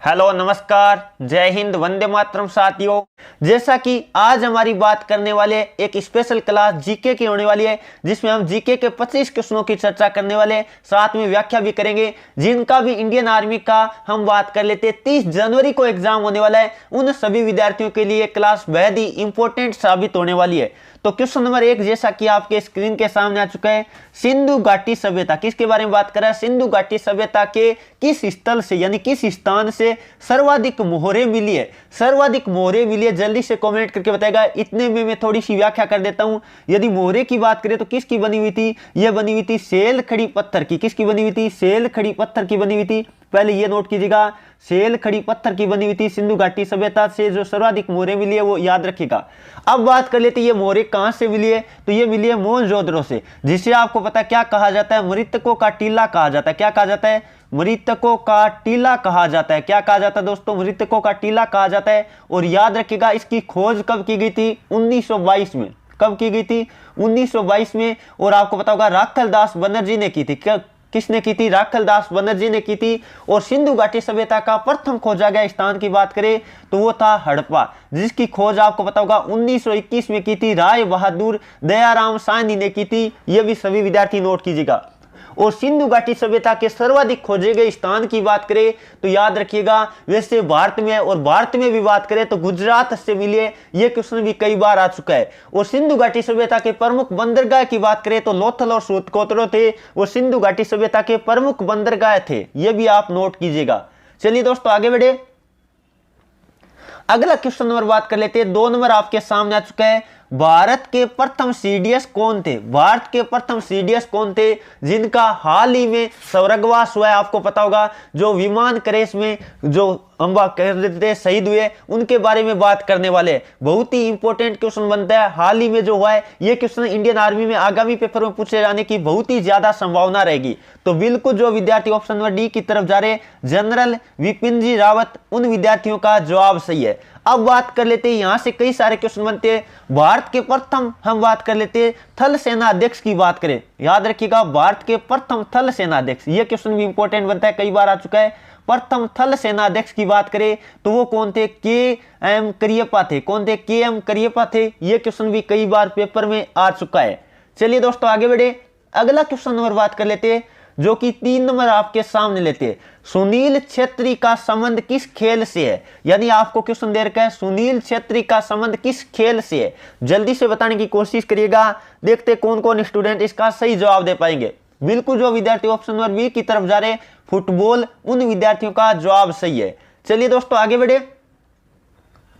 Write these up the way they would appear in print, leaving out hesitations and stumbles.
Hello नमस्कार, जय हिंद, वंदे मातरम साथियों। जैसा कि आज हमारी बात करने वाले एक स्पेशल क्लास जीके की होने वाली है, जिसमें हम जीके के 25 क्वेश्चनों की चर्चा करने वाले, साथ में व्याख्या भी करेंगे, जिनका भी इंडियन आर्मी का हम बात कर लेते 30 जनवरी को एग्जाम होने वाला है। उन सभी विद्यार्थियों के लिए क्लास बेहद ही इंपॉर्टेंट साबित होने वाली है। तो क्वेश्चन नंबर 1 जैसा कि आपके स्क्रीन के सामने आ चुका है, सिंधु घाटी सभ्यता किसके बारे में बात कर रहा है? सिंधु घाटी सभ्यता के किस स्थल से यानी किस स्थान से सर्वाधिक मोहरें मिली है? सर्वाधिक मोहरें मिली है, जल्दी से कमेंट करके बताएगा। इतने में मैं थोड़ी सी व्याख्या कर देता हूं। यदि मोहरे की बात करें तो किसकी बनी हुई थी? यह बनी हुई थी सेल खड़ी पत्थर की। किसकी बनी हुई थी? सेल खड़ी पत्थर की बनी हुई थी। पहले ये नोट कीजिएगा, सेल खड़ी पत्थर की बनी हुई थी। सिंधु घाटी सभ्यता से जो सर्वाधिक मोहरें मिली है वो याद रखिएगा। अब बात कर लेते हैं ये मोहरें कहां से मिली है, तो ये मिली है मोहनजोदड़ो से, जिसे आपको पता क्या कहा जाता है? मृतकों का टीला कहा जाता है। क्या कहा जाता है? मृतकों का टीला कहा जाता है। क्या कहा जाता है दोस्तों? मृतकों का टीला कहा जाता है। और याद रखिएगा इसकी खोज कब की गई थी? 1922 में। कब की गई थी? 1922 में। और आपको पता होगा राखल दास बनर्जी ने की थी। किसने की थी? राखल दास बनर्जी ने की थी। और सिंधु घाटी सभ्यता का प्रथम खोजा गया स्थान की बात करें तो वो था हड़प्पा, जिसकी खोज आपको पता होगा 1921 में की थी राय बहादुर दयाराम साहनी ने की थी। ये भी सभी विद्यार्थी नोट कीजिएगा। और सिंधु घाटी सभ्यता के सर्वाधिक खोजे गए स्थान की बात करें तो याद रखिएगा वैसे भारत में, और भारत में भी बात करें तो गुजरात से मिले। यह क्वेश्चन भी कई बार आ चुका है। और सिंधु घाटी सभ्यता के प्रमुख बंदरगाह की बात करें तो लोथल और सूतकोतरो थे, वो सिंधु घाटी सभ्यता के प्रमुख बंदरगाह थे। यह भी आप नोट कीजिएगा। चलिए दोस्तों आगे बढ़े। अगला क्वेश्चन नंबर बात कर लेते हैं। 2 नंबर आपके सामने आ चुका है। भारत के प्रथम सीडीएस कौन थे? भारत के प्रथम सीडीएस कौन थे जिनका हाल ही में स्वर्गवास हुआ है? आपको पता होगा जो विमान क्रैश में जो अंबा कह देते शहीद हुए, उनके बारे में बात करने वाले। बहुत ही इंपॉर्टेंट क्वेश्चन बनता है। हाल ही में जो हुआ है ये क्वेश्चन इंडियन आर्मी में आगामी पेपर में पूछे जाने की बहुत ही ज्यादा संभावना रहेगी। तो बिल्कुल जो विद्यार्थी ऑप्शन नंबर डी की तरफ जा रहे जनरल विपिन जी रावत, उन विद्यार्थियों का जवाब सही है। अब बात कर लेते हैं, यहां से कई सारे क्वेश्चन बनते हैं। भारत के प्रथम हम बात कर लेते हैं थल सेना अध्यक्ष की बात करें। याद रखिएगा भारत के प्रथम थल सेना अध्यक्ष, यह क्वेश्चन भी इंपॉर्टेंट बनता है, कई बार आ चुका है। प्रथम थल सेना अध्यक्ष की बात करें तो वो कौन थे? के एम करियप्पा थे। कौन थे? के एम करियप्पा थे। यह क्वेश्चन भी कई बार पेपर में आ चुका है। चलिए दोस्तों आगे बढ़े। अगला क्वेश्चन नंबर बात कर लेते हैं जो कि 3 नंबर आपके सामने लेते हैं। सुनील छेत्री का संबंध किस खेल से है? यानी आपको क्वेश्चन दे रखा है सुनील छेत्री का संबंध किस खेल से है? जल्दी से बताने की कोशिश करिएगा। देखते कौन कौन स्टूडेंट इसका सही जवाब दे पाएंगे। बिल्कुल जो विद्यार्थी ऑप्शन नंबर बी की तरफ जा रहे फुटबॉल, उन विद्यार्थियों का जवाब सही है। चलिए दोस्तों आगे बढ़े।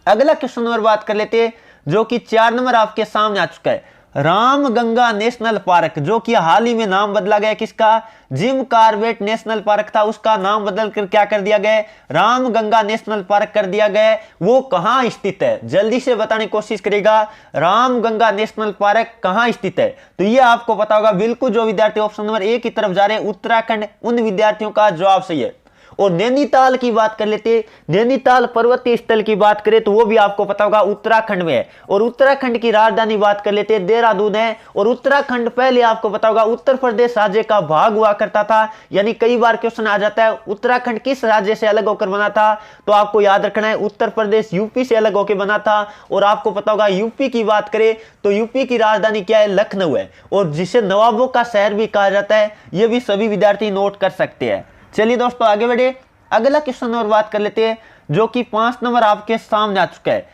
अगला क्वेश्चन नंबर बात कर लेते हैं जो कि 4 नंबर आपके सामने आ चुका है। रामगंगा नेशनल पार्क, जो कि हाल ही में नाम बदला गया किसका? जिम कार्बेट नेशनल पार्क था, उसका नाम बदल कर क्या कर दिया गया? रामगंगा नेशनल पार्क कर दिया गया। वो कहां स्थित है? जल्दी से बताने की कोशिश करेगा। रामगंगा नेशनल पार्क कहां स्थित है? तो ये आपको पता होगा। बिल्कुल जो विद्यार्थी ऑप्शन नंबर ए की तरफ जा रहे हैं उत्तराखंड, उन विद्यार्थियों का जवाब सही है। और नैनीताल की बात कर लेते हैं। नैनीताल पर्वतीय स्थल की बात करें तो वो भी आपको पता होगा उत्तराखंड में है। और उत्तराखंड की राजधानी बात कर लेते हैं देहरादून है। और उत्तराखंड पहले आपको पता होगा उत्तर प्रदेश राज्य का भाग हुआ करता था। यानी कई बार क्वेश्चन आ जाता है उत्तराखंड किस राज्य से अलग होकर बना था, तो आपको याद रखना है उत्तर प्रदेश यूपी से अलग होकर बना था। और आपको पता होगा यूपी की बात करें तो यूपी की राजधानी क्या है? लखनऊ है। और जिसे नवाबों का शहर भी कहा जाता है, यह भी सभी विद्यार्थी नोट कर सकते हैं। चलिए दोस्तों आगे बढ़े। अगला क्वेश्चन और बात कर लेते हैं जो कि 5 नंबर आपके सामने आ चुका है।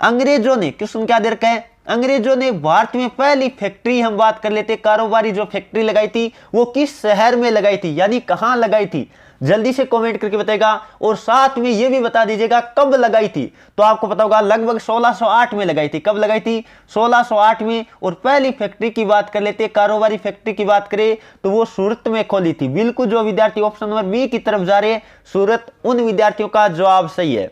अंग्रेजों ने, क्वेश्चन क्या दे रखा है? अंग्रेजों ने भारत में पहली फैक्ट्री हम बात कर लेते हैं, कारोबारी जो फैक्ट्री लगाई थी वो किस शहर में लगाई थी, यानी कहां लगाई थी? जल्दी से कमेंट करके बताएगा। और साथ में ये भी बता दीजिएगा कब लगाई थी। तो आपको पता होगा लगभग 1608 में लगाई थी। कब लगाई थी? 1608 में। और पहली फैक्ट्री की बात कर लेते हैं, कारोबारी फैक्ट्री की बात करें तो वो सूरत में खोली थी। बिल्कुल जो विद्यार्थी ऑप्शन नंबर बी की तरफ जा रहे सूरत, उन विद्यार्थियों का जवाब सही है।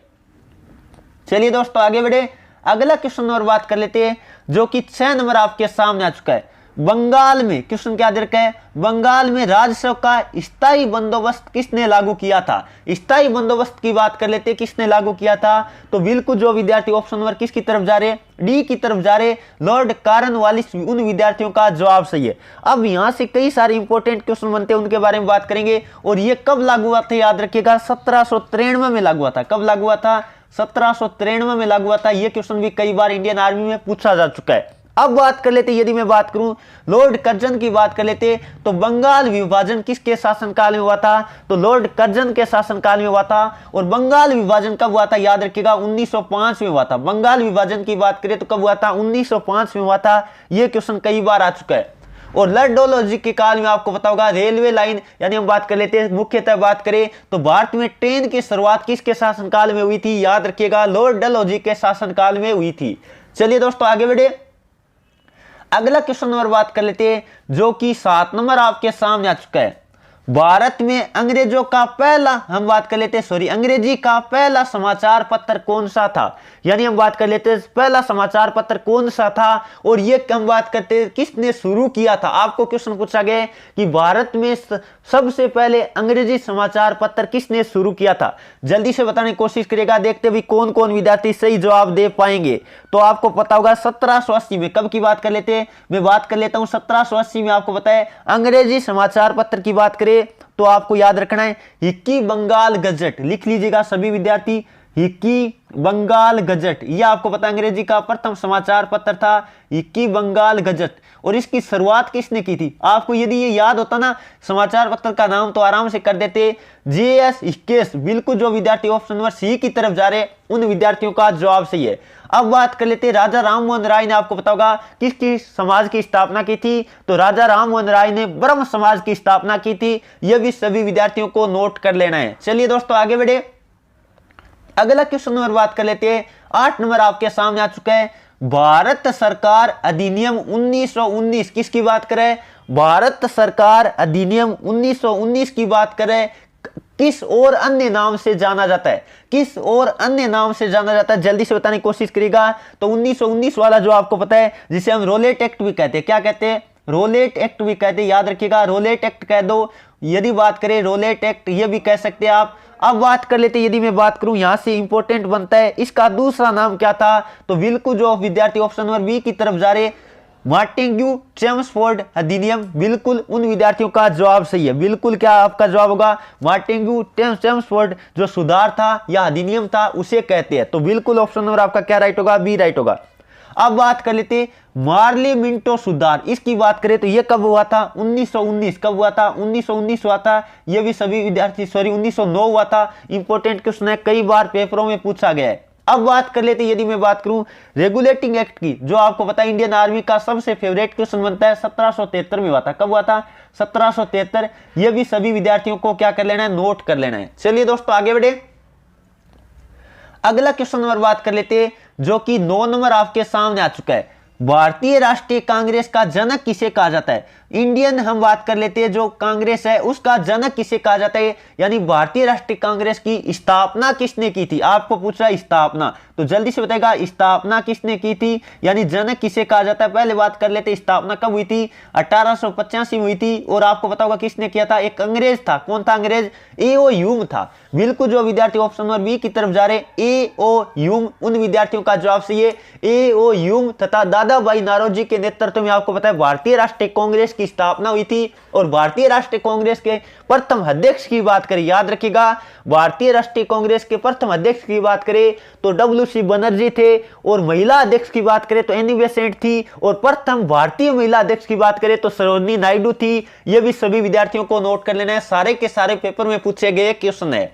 चलिए दोस्तों आगे बढ़े। अगला क्वेश्चन नंबर बात कर लेते हैं जो कि 6 नंबर आपके सामने आ चुका है। बंगाल में, क्वेश्चन क्या दे रखा है, बंगाल में राजस्व का स्थायी बंदोबस्त किसने लागू किया था। स्थायी बंदोबस्त की बात कर लेते, किसने लागू किया था, तो बिल्कुल जो विद्यार्थी ऑप्शन नंबर किसकी तरफ जा रहे, डी की तरफ जा रहे, लॉर्ड कॉर्नवालिस उन विद्यार्थियों का जवाब सही है। अब यहां से कई सारे इंपॉर्टेंट क्वेश्चन बनते हैं, उनके बारे में बात करेंगे। और ये कब लागू हुआ था, याद रखिएगा 1793 में लागू हुआ था। कब लागू हुआ था, 1793 में लागू हुआ था। यह क्वेश्चन भी कई बार इंडियन आर्मी में पूछा जा चुका है। अब बात कर लेते, यदि मैं बात करूं लॉर्ड कर्जन की बात कर लेते, तो बंगाल विभाजन किसके शासनकाल में हुआ था, तो लॉर्ड कर्जन के शासनकाल में हुआ था। और बंगाल विभाजन कब हुआ था, याद रखिएगा 1905 में हुआ था। बंगाल विभाजन की बात करें तो कब हुआ था, 1905 में हुआ था। यह क्वेश्चन कई बार आ चुका है। और लॉर्ड के काल में आपको पता होगा रेलवे लाइन, यानी हम बात कर लेते हैं मुख्यतः बात करें तो भारत में ट्रेन की शुरुआत किसके शासनकाल में हुई थी, याद रखिएगा लॉर्ड डलहौजी के शासनकाल में हुई थी। चलिए दोस्तों आगे बढ़े, अगला क्वेश्चन नंबर बात कर लेते हैं, जो कि 7 नंबर आपके सामने आ चुका है। भारत में अंग्रेजों का पहला, हम बात कर लेते हैं अंग्रेजी का पहला समाचार पत्र कौन सा था, यानी हम बात कर लेते हैं पहला समाचार पत्र कौन सा था। और ये हम बात करते हैं किसने शुरू किया था। आपको क्वेश्चन पूछा गया कि भारत में सबसे पहले अंग्रेजी समाचार पत्र किसने शुरू किया था। जल्दी से बताने की कोशिश करेगा, देखते भी कौन कौन विद्यार्थी सही जवाब दे पाएंगे। तो आपको पता होगा 1780 में, कब की बात कर लेते हैं, मैं बात कर लेता हूं 1780 में। आपको पता है अंग्रेजी समाचार पत्र की बात करें तो आपको याद रखना है हिक्की बंगाल गजट, लिख लीजिएगा सभी विद्यार्थी, हिक्की बंगाल गजट। यह आपको पता अंग्रेजी का प्रथम समाचार पत्र था, हिक्की बंगाल गजट। और इसकी शुरुआत किसने की थी, आपको यदि ये याद होता ना समाचार पत्र का नाम तो आराम से कर देते, JS स्केस। बिल्कुल जो विद्यार्थी ऑप्शन नंबर सी की तरफ जा रहे उन विद्यार्थियों का जवाब सही है। अब बात कर लेते राजा राममोहन राय ने, आपको पता होगा किसकी समाज की स्थापना की थी, तो राजा राममोहन राय ने ब्रह्म समाज की स्थापना की थी। यह भी सभी विद्यार्थियों को नोट कर लेना है। चलिए दोस्तों आगे बढ़े, अगला क्वेश्चन नंबर बात कर लेते हैं। 8 नंबर आपके सामने आ चुका है, भारत सरकार अधिनियम 1919 किसकी बात करें, भारत सरकार अधिनियम 1919 की बात करें, किस और अन्य नाम से जाना जाता है, किस और अन्य नाम से जाना जाता है, जल्दी से बताने की कोशिश करेगा। तो 1919 वाला जो आपको पता है, जिसे हम रोलेट एक्ट भी कहते हैं, क्या कहते हैं, रोलेट एक्ट भी कहते हैं, याद रखिएगा रोलेट एक्ट कह दो। यदि बात करें रोलेट एक्ट, ये भी कह सकते हैं आप। अब बात कर लेते, यदि मैं बात करूं यहां से इंपॉर्टेंट बनता है, इसका दूसरा नाम क्या था, तो बिल्कुल जो विद्यार्थी ऑप्शन नंबर बी की तरफ जा रहे मार्टिन्ग्यू चेम्सफोर्ड अधिनियम। बिल्कुल उन विद्यार्थियों का जवाब सही है। बिल्कुल क्या आपका जवाब होगा, मार्टिन्ग्यू चेम्सफोर्ड जो सुधार था या अधिनियम था उसे कहते हैं। तो बिल्कुल ऑप्शन नंबर आपका क्या राइट होगा, बी राइट होगा। अब बात कर लेते मार्ली मिंटो सुधार, इसकी बात करें तो यह कब हुआ था, 1919। कब हुआ था, 1919 हुआ था। यह भी सभी विद्यार्थी 1909 हुआ था। इंपॉर्टेंट क्वेश्चन है, कई बार पेपरों में पूछा गया है। अब बात कर लेते, यदि मैं बात करूं रेगुलेटिंग एक्ट की, जो आपको पता है इंडियन आर्मी का सबसे फेवरेट क्वेश्चन बनता है, 1773 में हुआ था। कब हुआ था, 1773। यह भी सभी विद्यार्थियों को क्या कर लेना है, नोट कर लेना है। चलिए दोस्तों आगे बढ़े, अगला क्वेश्चन नंबर बात कर लेते, जो कि 9 नंबर आपके सामने आ चुका है। भारतीय राष्ट्रीय कांग्रेस का जनक किसे कहा जाता है, इंडियन हम बात कर लेते हैं जो कांग्रेस है उसका जनक किसे कहा जाता है, यानी भारतीय राष्ट्रीय कांग्रेस की स्थापना किसने की थी। आपको पूछ रहा है स्थापना, तो जल्दी से बताएगा स्थापना किसने की थी, यानी जनक किसे कहा जाता है। पहले बात कर लेते स्थापना कब हुई थी, 1885 में हुई थी। और आपको पता होगा किसने किया था, एक अंग्रेज था। कौन था अंग्रेज, A.O. ह्यूम था। बिल्कुल जो विद्यार्थी ऑप्शन नंबर बी की तरफ जा रहे A.O. ह्यूम, उन विद्यार्थियों का जवाब सही है। A.O. ह्यूम तथा दादा भाई नारोजी के नेतृत्व में आपको पता है भारतीय राष्ट्रीय कांग्रेस की स्थापना हुई थी। और भारतीय राष्ट्रीय कांग्रेस के प्रथम अध्यक्ष की बात करें, याद रखिएगा भारतीय राष्ट्रीय कांग्रेस के प्रथम अध्यक्ष की बात करें तो W.C. बनर्जी थे। और महिला अध्यक्ष की बात करें तो एनी बेसेंट थी। और प्रथम भारतीय महिला अध्यक्ष की बात करें तो सरोजिनी नायडू थी। यह भी सभी विद्यार्थियों को नोट कर लेना है, सारे के सारे पेपर में पूछे गए क्वेश्चन है।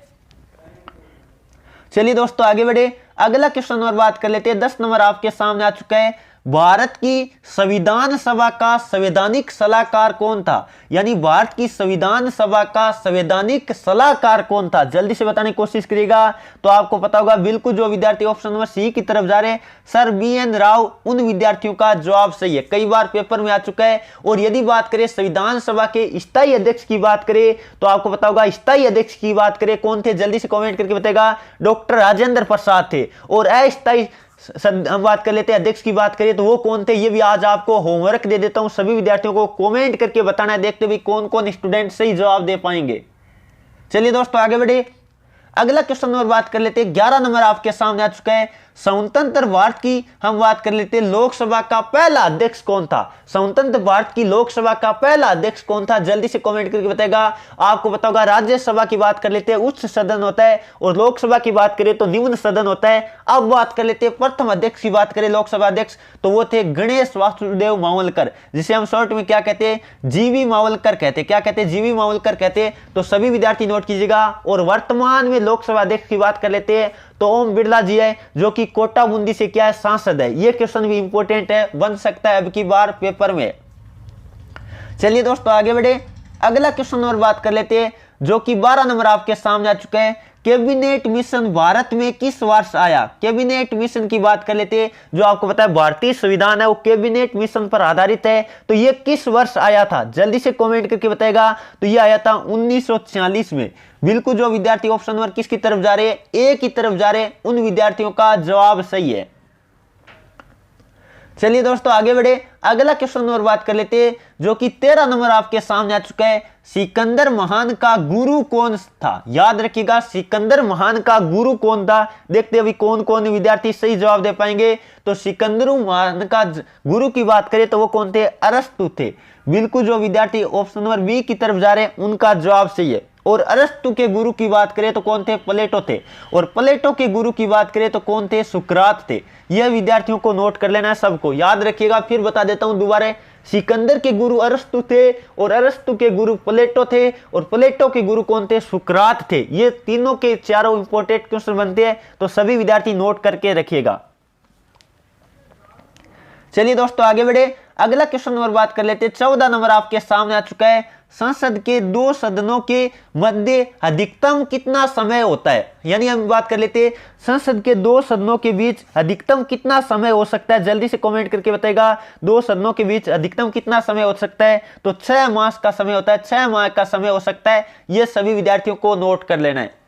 चलिए दोस्तों आगे बढ़े, अगला क्वेश्चन नंबर बात कर लेते हैं। 10 नंबर आपके सामने आ चुका है, भारत की संविधान सभा का संवैधानिक सलाहकार कौन था, यानी भारत की संविधान सभा का संवैधानिक सलाहकार कौन था। जल्दी से बताने की कोशिश करिएगा, तो आपको पता होगा बिल्कुल जो विद्यार्थी ऑप्शन नंबर सी की तरफ जा रहे हैं सर B.N. राव, उन विद्यार्थियों का जवाब सही है। कई बार पेपर में आ चुका है। और यदि बात करें संविधान सभा के स्थायी अध्यक्ष की बात करें तो आपको पता होगा स्थायी अध्यक्ष की बात करें कौन थे, जल्दी से कॉमेंट करके बताएगा, डॉक्टर राजेंद्र प्रसाद थे। और अस्थायी हम बात कर लेते हैं अध्यक्ष की बात करें तो वो कौन थे, ये भी आज आपको होमवर्क दे देता हूं। सभी विद्यार्थियों को कमेंट करके बताना है, देखते भी कौन कौन स्टूडेंट सही जवाब दे पाएंगे। चलिए दोस्तों आगे बढ़े, अगला क्वेश्चन और बात कर लेते हैं। 11 नंबर आपके सामने आ चुका है। स्वतंत्र भारत की हम बात कर लेते हैं, लोकसभा का पहला अध्यक्ष कौन था? स्वतंत्र भारत की लोकसभा का पहला अध्यक्ष कौन था? जल्दी से कमेंट करके बताएगा। आपको पता होगा राज्यसभा की बात कर लेते हैं उच्च सदन होता है, और लोकसभा की बात करें तो निम्न सदन होता है। अब बात कर लेते हैं प्रथम अध्यक्ष की बात करें, लोकसभा अध्यक्ष, तो वो थे गणेश वासुदेव मावलकर, जिसे हम शॉर्ट में क्या कहते हैं, जीवी मावलकर कहते हैं। क्या कहते हैं? जीवी मावलकर कहते हैं। तो सभी विद्यार्थी नोट कीजिएगा। और वर्तमान में लोकसभा अध्यक्ष की बात कर लेते हैं तो ओम बिरला जी है, जो कि कोटा बूंदी से क्या है, सांसद है। ये क्वेश्चन भी इंपॉर्टेंट है, बन सकता है अब की बार पेपर में। चलिए दोस्तों आगे बढ़े, अगला क्वेश्चन और बात कर लेते हैं, जो कि 12 नंबर आपके सामने आ चुका है। कैबिनेट मिशन भारत में किस वर्ष आया? कैबिनेट मिशन की बात कर लेते हैं, जो आपको पता है भारतीय संविधान है वो कैबिनेट मिशन पर आधारित है। तो ये किस वर्ष आया था? जल्दी से कमेंट करके बताएगा। तो ये आया था 1946 में। बिल्कुल जो विद्यार्थी ऑप्शन नंबर किसकी तरफ जा रहे हैं, ए की तरफ जा रहे हैं, उन विद्यार्थियों का जवाब सही है। चलिए दोस्तों आगे बढ़े, अगला क्वेश्चन और बात कर लेते हैं, जो कि 13 नंबर आपके सामने आ चुका है। सिकंदर महान का गुरु कौन था? याद रखिएगा, सिकंदर महान का गुरु कौन था। देखते हैं अभी कौन कौन विद्यार्थी सही जवाब दे पाएंगे। तो सिकंदर महान का गुरु की बात करें तो वो कौन थे? अरस्तु थे। बिल्कुल जो विद्यार्थी ऑप्शन नंबर बी की तरफ जा रहे हैं उनका जवाब सही है। और अरस्तु के गुरु की बात करें तो कौन थे? प्लेटो थे। और प्लेटो के गुरु की बात करें तो कौन थे? सुकरात थे। यह विद्यार्थियों को नोट कर लेना है, सबको याद रखिएगा। फिर बता देता हूं दोबारा, सिकंदर के गुरु अरस्तु थे, और अरस्तु के गुरु प्लेटो थे, और प्लेटो के गुरु कौन थे? सुकरात थे। ये तीनों के चारों इंपॉर्टेंट क्वेश्चन बनते हैं, तो सभी विद्यार्थी नोट करके रखिएगा। चलिए दोस्तों आगे बढ़े, अगला क्वेश्चन और बात कर लेते हैं। 14 नंबर आपके सामने आ चुका है। संसद के 2 सदनों के मध्य अधिकतम कितना समय होता है? यानी हम बात कर लेते हैं संसद के 2 सदनों के बीच अधिकतम कितना समय हो सकता है? जल्दी से कमेंट करके बताएगा। 2 सदनों के बीच अधिकतम कितना समय हो सकता है? तो 6 मास का समय होता है, 6 माह का समय हो सकता है। यह सभी विद्यार्थियों को नोट कर लेना है।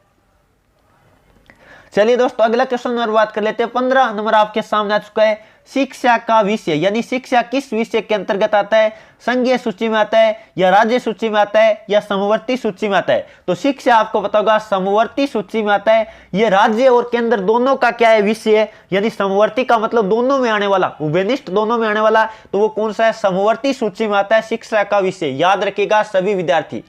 चलिए दोस्तों अगला क्वेश्चन और बात कर लेते हैं। 15 नंबर आपके सामने आ चुका है। शिक्षा का विषय, यानी शिक्षा किस विषय के अंतर्गत आता है? संघीय सूची में आता है, या राज्य सूची में आता है, या समवर्ती सूची में आता है? तो शिक्षा आपको पता होगा समवर्ती सूची में आता है। यह राज्य और केंद्र दोनों का क्या है? विषय है। यानी समवर्ती का मतलब दोनों में आने वाला, उभयनिष्ठ दोनों में आने वाला। तो वो कौन सा है? समवर्ती सूची में आता है शिक्षा का विषय। याद रखिएगा सभी विद्यार्थी।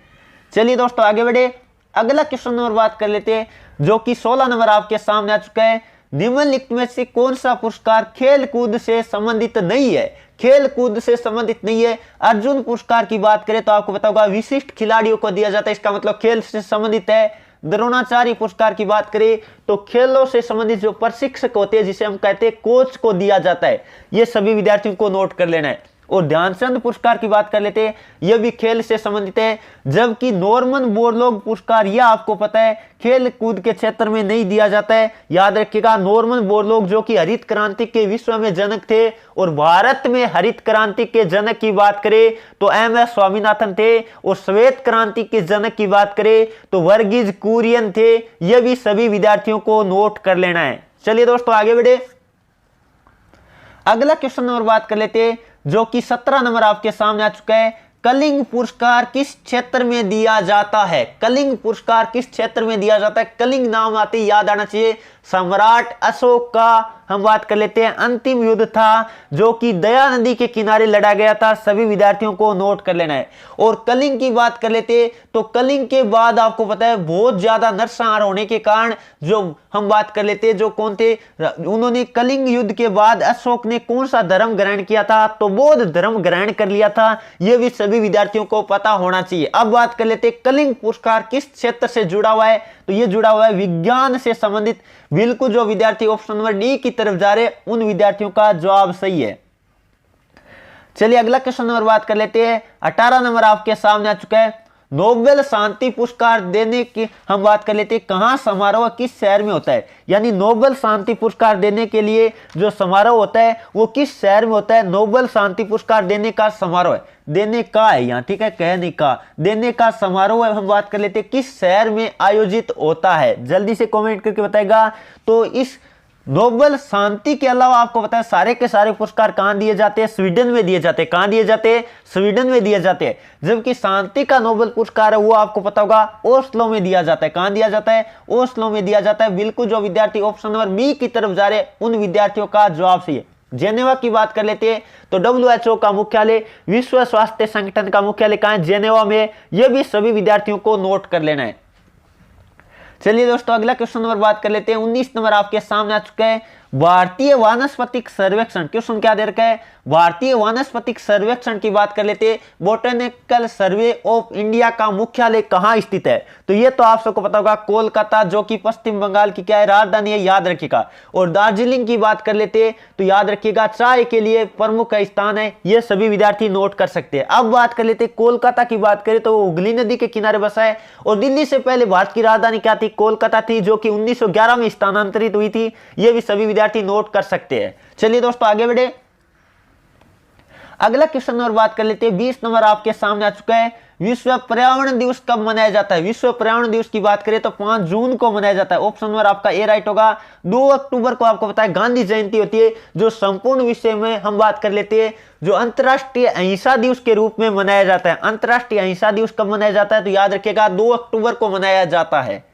चलिए दोस्तों आगे बढ़े, अगला क्वेश्चन और बात कर लेते हैं, जो कि 16 नंबर आपके सामने आ चुका है। निम्नलिखित में से कौन सा पुरस्कार खेल कूद से संबंधित नहीं है? खेल कूद से संबंधित नहीं है। अर्जुन पुरस्कार की बात करें तो आपको पता होगा विशिष्ट खिलाड़ियों को दिया जाता है, इसका मतलब खेल से संबंधित है। द्रोणाचार्य पुरस्कार की बात करें तो खेलों से संबंधित जो प्रशिक्षक होते हैं, जिसे हम कहते हैं कोच, को दिया जाता है। यह सभी विद्यार्थियों को नोट कर लेना है। और ध्यानचंद पुरस्कार की बात कर लेते हैं, यह भी खेल से संबंधित है। जबकि नॉर्मन बोरलॉग पुरस्कार, यह आपको पता है खेल कूद के क्षेत्र में नहीं दिया जाता है। याद रखिएगा, नॉर्मन बोरलॉग जो कि हरित क्रांति के विश्व में जनक थे, और भारत में हरित क्रांति के जनक की बात करें तो MS स्वामीनाथन थे, और श्वेत क्रांति के जनक की बात करें तो वर्गीज कुरियन थे। यह भी सभी विद्यार्थियों को नोट कर लेना है। चलिए दोस्तों आगे बढ़े, अगला क्वेश्चन और बात कर लेते हैं, जो कि 17 नंबर आपके सामने आ चुका है। कलिंग पुरस्कार किस क्षेत्र में दिया जाता है? कलिंग पुरस्कार किस क्षेत्र में दिया जाता है? कलिंग नाम आते ही याद आना चाहिए सम्राट अशोक का हम बात कर लेते हैं अंतिम युद्ध था, जो कि दया नदी के किनारे लड़ा गया था। सभी विद्यार्थियों को नोट कर लेना है। और कलिंग की बात कर लेते हैं तो कलिंग के बाद आपको पता है बहुत ज्यादा नरसंहार होने के कारण जो हम बात कर लेते हैं, जो कौन थे उन्होंने कलिंग युद्ध के बाद अशोक ने कौन सा धर्म ग्रहण किया था? तो बौद्ध धर्म ग्रहण कर लिया था। यह भी सभी विद्यार्थियों को पता होना चाहिए। अब बात कर लेते हैं कलिंग पुरस्कार किस क्षेत्र से जुड़ा हुआ है? तो यह जुड़ा हुआ है विज्ञान से संबंधित। बिल्कुल जो विद्यार्थी ऑप्शन नंबर डी की तरफ जा रहे हैं उन विद्यार्थियों का जवाब सही है। चलिए अगला क्वेश्चन नंबर बात कर लेते हैं। 18 नंबर आपके सामने आ चुका है। नोबेल शांति पुरस्कार देने की हम बात कर लेते हैं, कहां समारोह किस शहर में होता है? यानी नोबेल शांति पुरस्कार देने के लिए जो समारोह होता है वो किस शहर में होता है? नोबेल शांति पुरस्कार देने का समारोह है, देने का है यहाँ, ठीक है, कहने का, देने का समारोह हम बात कर लेते हैं किस शहर में आयोजित होता है? जल्दी से कमेंट करके बताएगा। तो इस नोबेल शांति के अलावा आपको पता है सारे के सारे पुरस्कार कहां दिए जाते हैं? स्वीडन में दिए जाते हैं। कहां दिए जाते हैं? स्वीडन में दिए जाते हैं। जबकि शांति का नोबेल पुरस्कार है वो आपको पता होगा ओस्लो में दिया जाता है। कहां दिया जाता है? ओस्लो में दिया जाता है। बिल्कुल जो विद्यार्थी ऑप्शन नंबर बी की तरफ जा रहे हैं उन विद्यार्थियों का जवाब सही है। जेनेवा की बात कर लेते हैं तो WHO का मुख्यालय, विश्व स्वास्थ्य संगठन का मुख्यालय कहां है? जेनेवा में। यह भी सभी विद्यार्थियों को नोट कर लेना है। चलिए दोस्तों अगला क्वेश्चन नंबर बात कर लेते हैं। 19 नंबर आपके सामने आ चुका है। भारतीय वानस्पतिक सर्वेक्षण, क्वेश्चन क्या दे रखा है? भारतीय वानस्पतिक सर्वेक्षण की बात कर लेते हैं। बोटेनिकल सर्वे ऑफ इंडिया का मुख्यालय कहां स्थित है? तो ये तो आप सबको पता होगा कोलकाता, जो कि पश्चिम बंगाल की क्या है? राजधानी है, याद रखिएगा। और दार्जिलिंग की बात कर लेते हैं तो याद रखिएगा चाय के लिए प्रमुख स्थान है। ये सभी विद्यार्थी नोट कर सकते हैं। अब बात कर लेते हैं कोलकाता की बात करें तो वो हुगली नदी के किनारे बसा है। और दिल्ली से पहले भारत की राजधानी क्या थी? कोलकाता थी, जो कि 1911 में स्थानांतरित हुई थी। ये भी सभी विद्यार्थी नोट कर सकते हैं। चलिए दोस्तों आगे बढ़े। अगला क्वेश्चन और बात कर लेते हैं। 20 नंबर आपके सामने आ चुका है। विश्व पर्यावरण दिवस कब मनाया जाता है? विश्व पर्यावरण दिवस की बात करें तो 5 जून को मनाया जाता है। ऑप्शन नंबर आपका ए राइट होगा। 2 अक्टूबर को आपको पता है गांधी जयंती होती है। जो संपूर्ण विषय में हम बात कर लेते हैं, जो अंतरराष्ट्रीय अहिंसा दिवस के रूप में मनाया जाता है। अंतरराष्ट्रीय अहिंसा दिवस कब मनाया जाता है? तो याद रखिएगा 2 अक्टूबर को मनाया जाता है।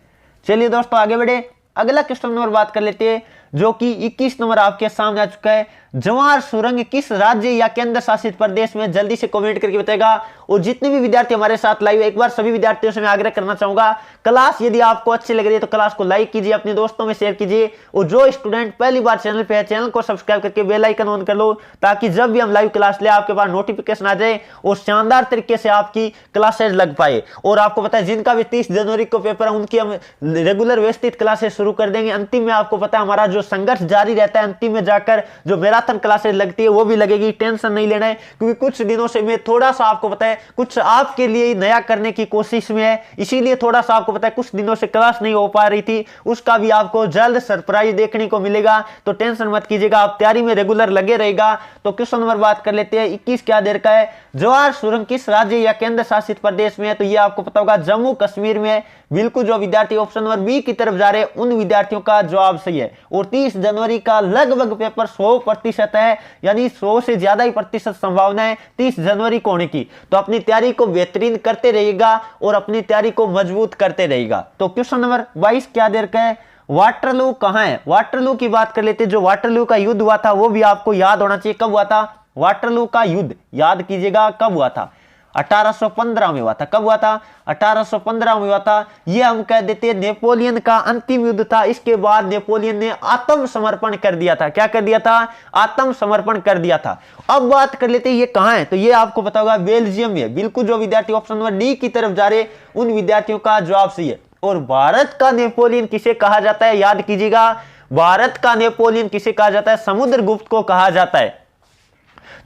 चलिए दोस्तों आगे बढ़े। अगला क्वेश्चन नंबर बात कर लेते हैं जो कि 21 नंबर आपके सामने आ चुका है। जवार सुरंग किस राज्य या केंद्र शासित प्रदेश में? जल्दी से कमेंट करके बताएगा। और जितने भी विद्यार्थी हमारे साथ लाइव, एक बार सभी विद्यार्थियों से मैं आग्रह करना चाहूंगा, क्लास यदि आपको अच्छी लग रही है तो क्लास को लाइक कीजिए, अपने दोस्तों में शेयर कीजिए। और जो स्टूडेंट पहली बार चैनल पे है, चैनल को सब्सक्राइब करके बेल आइकन ऑन कर लो, ताकि जब भी हम लाइव क्लास ले आपके पास नोटिफिकेशन आ जाए और शानदार तरीके से आपकी क्लासेज लग पाए। और आपको पता है जिनका भी 30 जनवरी को पेपर है उनकी हम रेगुलर व्यवस्थित क्लासेस शुरू कर देंगे। अंतिम में आपको पता है हमारा जो संघर्ष जारी रहता है, अंतिम में जाकर जो मैराथन क्लासेस लगती है वो भी लगेगी। टेंशन नहीं लेना है, क्योंकि कुछ दिनों से मैं थोड़ा सा आपको पता है कुछ आपके लिए नया करने की कोशिश में है, इसीलिए थोड़ा सा आपको पता है कुछ दिनों से क्लास नहीं हो पा रही थी। उसका भी आपको जल्द सरप्राइज देखने को मिलेगा, तो टेंशन मत कीजिएगा, आप तैयारी में रेगुलर लगे रहेगा। तो क्वेश्चन नंबर बात कर लेते हैं। 21 क्या देर का है? जवार सुरंग किस राज्य या केंद्र शासित प्रदेश में है? तो ये आपको पता होगा जम्मू कश्मीर में है। बिल्कुल जो विद्यार्थी ऑप्शन नंबर बी की तरफ जा रहे हैं उन विद्यार्थियों का जवाब सही है। और 30 जनवरी का लगभग पेपर 100% है, यानी 100 से ज्यादा ही प्रतिशत संभावना है 30 जनवरी को होने की। तो अपनी तैयारी को बेहतरीन करते रहिएगा और अपनी तैयारी को मजबूत करते रहिएगा। तो क्वेश्चन नंबर 22 क्या देर का है? वाटरलू कहां है? वाटरलू की बात कर लेते हैं। जो वाटरलू का युद्ध हुआ था वो भी आपको याद होना चाहिए। कब हुआ था वाटरलू का युद्ध? याद कीजिएगा कब हुआ था? 1815 में हुआ था। कब हुआ था? 1815 में हुआ था। यह हम कह देते हैं नेपोलियन का अंतिम युद्ध था। इसके बाद नेपोलियन ने आत्मसमर्पण कर दिया था। क्या कर दिया था? आत्मसमर्पण कर दिया था। अब बात कर लेते हैं ये कहां है? तो ये आपको पता होगा बेल्जियम में। बिल्कुल जो विद्यार्थी ऑप्शन नंबर डी की तरफ जा रहे उन विद्यार्थियों का जवाब सही है। और भारत का नेपोलियन किसे कहा जाता है? याद कीजिएगा, भारत का नेपोलियन किसे कहा जाता है? समुद्रगुप्त को कहा जाता है,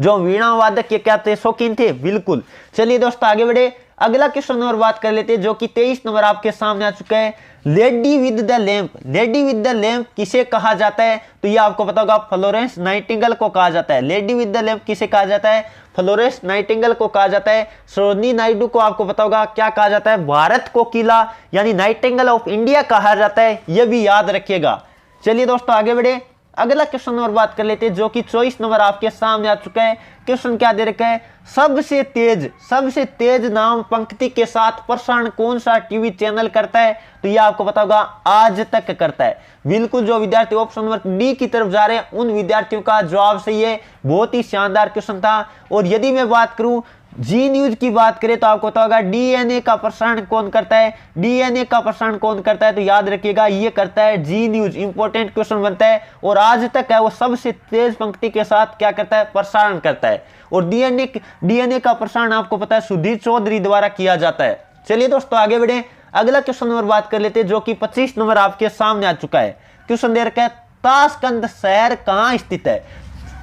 जो वीणा वादक के क्या थे? शौकीन थे। बिल्कुल। चलिए दोस्तों आगे बढ़े। अगला क्वेश्चन नंबर बात कर लेते हैं जो कि 23 नंबर आपके सामने आ चुका है। Lady with the lamp, lady with the lamp किसे कहा जाता है? तो ये आपको पता होगा फ्लोरेंस नाइटिंगेल को कहा जाता है। लेडी विद द लैंप किसे कहा जाता है? फ्लोरेंस नाइटिंगेल को कहा जाता है। सरोजिनी नायडू को आपको पता होगा क्या कहा जाता है? भारत को किला यानी नाइटिंगेल ऑफ इंडिया कहा जाता है। यह भी याद रखिएगा। चलिए दोस्तों आगे बढ़े। अगला क्वेश्चन नंबर बात कर लेते हैं जो कि 24 नंबर आपके सामने आ चुका है। क्वेश्चन क्या दे रखा है? सबसे तेज नाम पंक्ति के साथ प्रसारण कौन सा टीवी चैनल करता है? तो ये आपको पता होगा आज तक करता है। बिल्कुल जो विद्यार्थी ऑप्शन नंबर डी की तरफ जा रहे हैं उन विद्यार्थियों का जवाब सही है। बहुत ही शानदार क्वेश्चन था। और यदि मैं बात करूं जी न्यूज की बात करें तो आपको पता होगा डीएनए का प्रसारण कौन करता है? डीएनए का प्रसारण कौन करता है? तो याद रखिएगा ये करता है जी न्यूज। इंपॉर्टेंट क्वेश्चन बनता है। और आज तक है वो सबसे तेज पंक्ति के साथ क्या करता है? प्रसारण करता है। और डीएनए का प्रसारण आपको पता है सुधीर चौधरी द्वारा किया जाता है। चलिए दोस्तों आगे बढ़े। अगला क्वेश्चन नंबर बात कर लेते हैं जो कि 25 नंबर आपके सामने आ चुका है। क्वेश्चन दे रखा है ताशकंद शहर कहां स्थित है?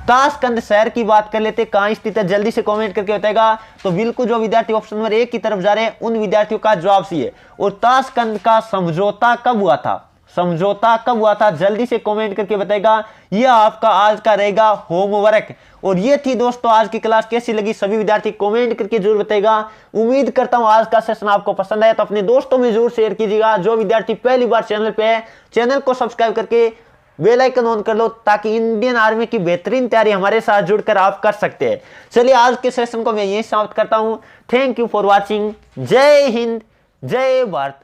ताशकंद शहर की बात कर लेते हैं, कहां स्थित है? जल्दी से कमेंट करके बताएगा। तो बिल्कुल जो विद्यार्थी ऑप्शन नंबर ए की तरफ जा रहे हैं उन विद्यार्थियों का जवाब सही है। और ताशकंद का समझौता कब हुआ था? समझौता कब हुआ था? जल्दी से कमेंट करके बताएगा। यह आपका आज का रहेगा होमवर्क। और ये थी दोस्तों आज की क्लास। कैसी लगी सभी विद्यार्थी कमेंट करके जरूर बताएगा। उम्मीद करता हूं आज का सेशन आपको पसंद आया, तो अपने दोस्तों में जरूर शेयर कीजिएगा। जो विद्यार्थी पहली बार चैनल पे है, चैनल को सब्सक्राइब करके बेल आइकन ऑन कर लो ताकि इंडियन आर्मी की बेहतरीन तैयारी हमारे साथ जुड़कर आप कर सकते हैं। चलिए आज के सेशन को मैं यहीं समाप्त करता हूं। Thank you for watching. जय हिंद, जय भारत।